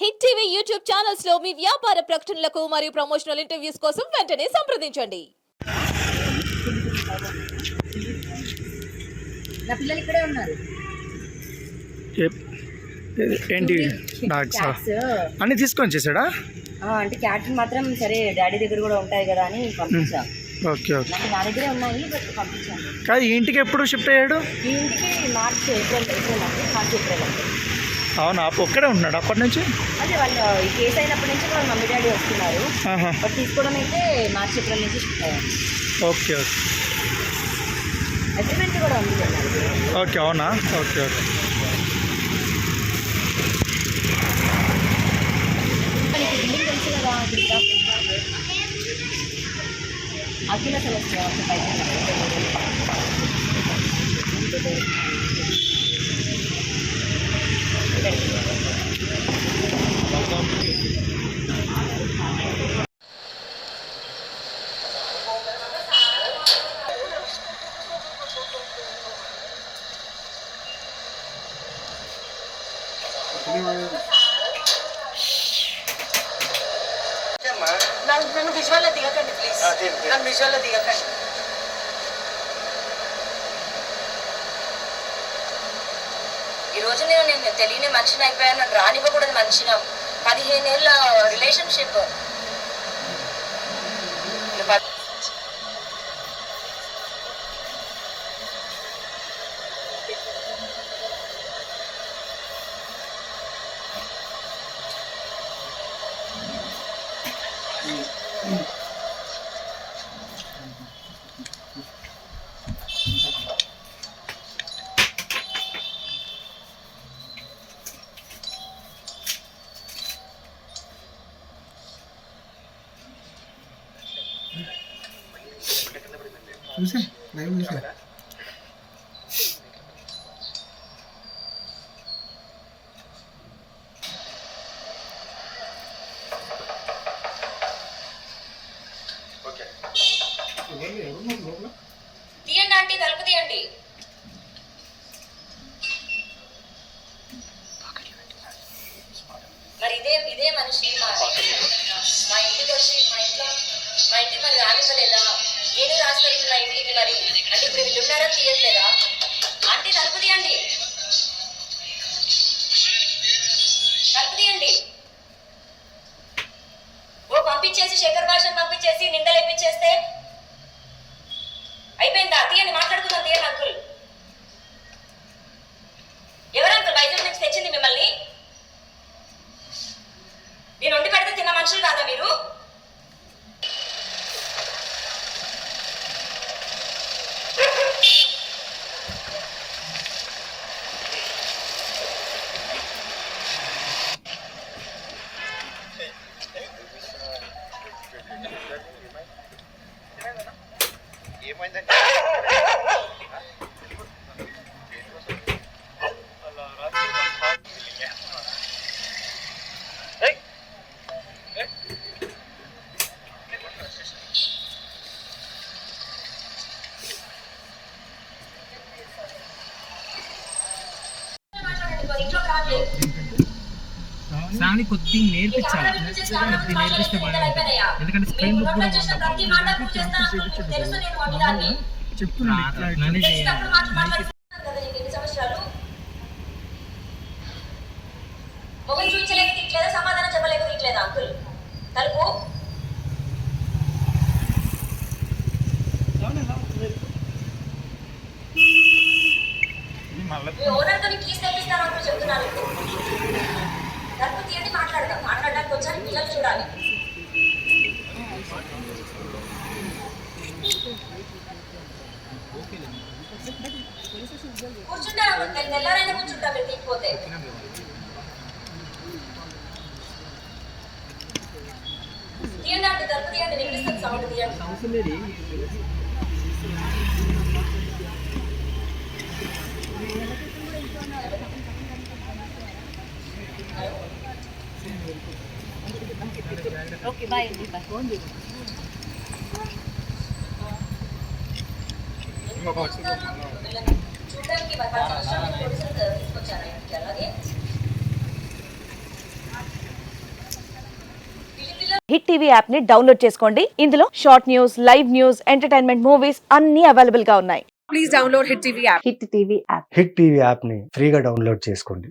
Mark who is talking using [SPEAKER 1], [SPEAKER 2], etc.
[SPEAKER 1] Hit TV YouTube channels లో మీ వ్యాపార ప్రకటనలకు మరియు ప్రమోషనల్ ఇంటర్వ్యూస్ కోసం వెంటనే సంప్రదించండి.
[SPEAKER 2] నా పిల్లలు ఇక్కడే ఉన్నారు.
[SPEAKER 3] ఏంటి డాగ్స్ అన్ని తీసుకొని చేసాడా?
[SPEAKER 2] అంటే క్యాట్ మాత్రం సరే డాడీ దగ్గర కూడా ఉంటాయి కదా అని పంపించా.
[SPEAKER 3] ఓకే ఓకే,
[SPEAKER 2] నా దగ్గరే ఉన్నాయి బట్ పంపించాను.
[SPEAKER 3] కానీ ఇంటికి ఎప్పుడు షిఫ్ట్ అయ్యాడు?
[SPEAKER 2] ఈ ఇంటికి మార్చ్ ఏప్రిల్ అంటే.
[SPEAKER 3] అవునా, ఒక్కడే ఉన్నాడు అప్పటి నుంచి?
[SPEAKER 2] అదే వాళ్ళు ఈ కేసు అయినప్పటి నుంచి వాళ్ళ మమ్మీ డాడీ వస్తున్నారు. బట్ తీసుకోవడం అయితే మార్చ్ ఏప్రిల్ నుంచి షిఫ్ట్ అయ్యాను.
[SPEAKER 3] ఓకే ఓకే,
[SPEAKER 2] అగ్రిమెంట్ కూడా ఉంది కదా.
[SPEAKER 3] ఓకే అవునా, ఓకే ఓకే.
[SPEAKER 2] బిల్డింగ్ తెలుసు కదా, అఖిల సెలెక్ట్ నన్ను విజువల్లో దిగకండి ప్లీజ్. నన్ను విజువల్లో దిగకండి. ఈరోజు నేను తెలియని మనిషిని అయిపోయాను. నన్ను రానివ్వకూడదు మనిషిని. 15 ఏళ్ళ రిలేషన్షిప్.
[SPEAKER 3] చూసా లైవ్ చూసా.
[SPEAKER 2] తీయండి ఆంటీ, తలుపు తీయండి. మరి ఇదే మనిషి మా ఇంటికి వచ్చి మా ఇంటికి మరి రానివ్వలేదా? నేను రాస్తాను నా ఇంటికి. మరి అంటే ఇప్పుడు వీళ్ళు ఉన్నారా, తీయట్లేదా? ఆంటీ తలుపు తీయండి, తలుపు తీయండి. ఓ పంపించేసి శేఖర్ భాషను పంపించేసి నిందలేపించేస్తే అయిపోయిందా? తీయండి, మాట్లాడుకుందాం. తీయండి అంకుల్. ఎవరు అంకుల్ వైజాగ్ నుంచి తెచ్చింది మిమ్మల్ని? నేను వండి పెడితే తిన్న మనుషులు కాదా మీరు?
[SPEAKER 4] ఏమైందంటే
[SPEAKER 5] శ్రావణి కొద్దిగా నేర్పించాలి. కొద్దిగా నేర్పిస్తే బాగుంటుంది. ఎందుకంటే స్క్రీన్ బుక్ కూడా చెప్తున్నా
[SPEAKER 2] సమాధానం చెప్పలేక తీయట్లేదా అంకుల్? తలుపు ఓనర్తో కీస్ తెప్పిస్తాను అంటూ చెప్తున్నాను. తలుపు తీయండి, మాట్లాడదాం. మాట్లాడడానికి వచ్చాను, పిల్లలు చూడాలి. కూర్చుంటా, తెల్లారైనా కూర్చుంటా మీరు తీయకపోతే. తీయండి అంటే తలుపు తీయండి, వినిపిస్తుంది సౌండ్. తీయండి. ఓకే బాయ్ అండి, బాయ్. చూడడానికి 10 సంవత్సరాలు పోలీసులు తీసుకొచ్చారు ఇంటికి. అలాగే
[SPEAKER 6] హిట్ టీవీ యాప్ ని డౌన్లోడ్ చేసుకోండి. ఇందులో short news, live news, entertainment movies అన్ని అవైలబుల్ గా ఉన్నాయి.
[SPEAKER 7] హిట్ టీవీ యాప్ని ఫ్రీగా డౌన్లోడ్ చేసుకోండి.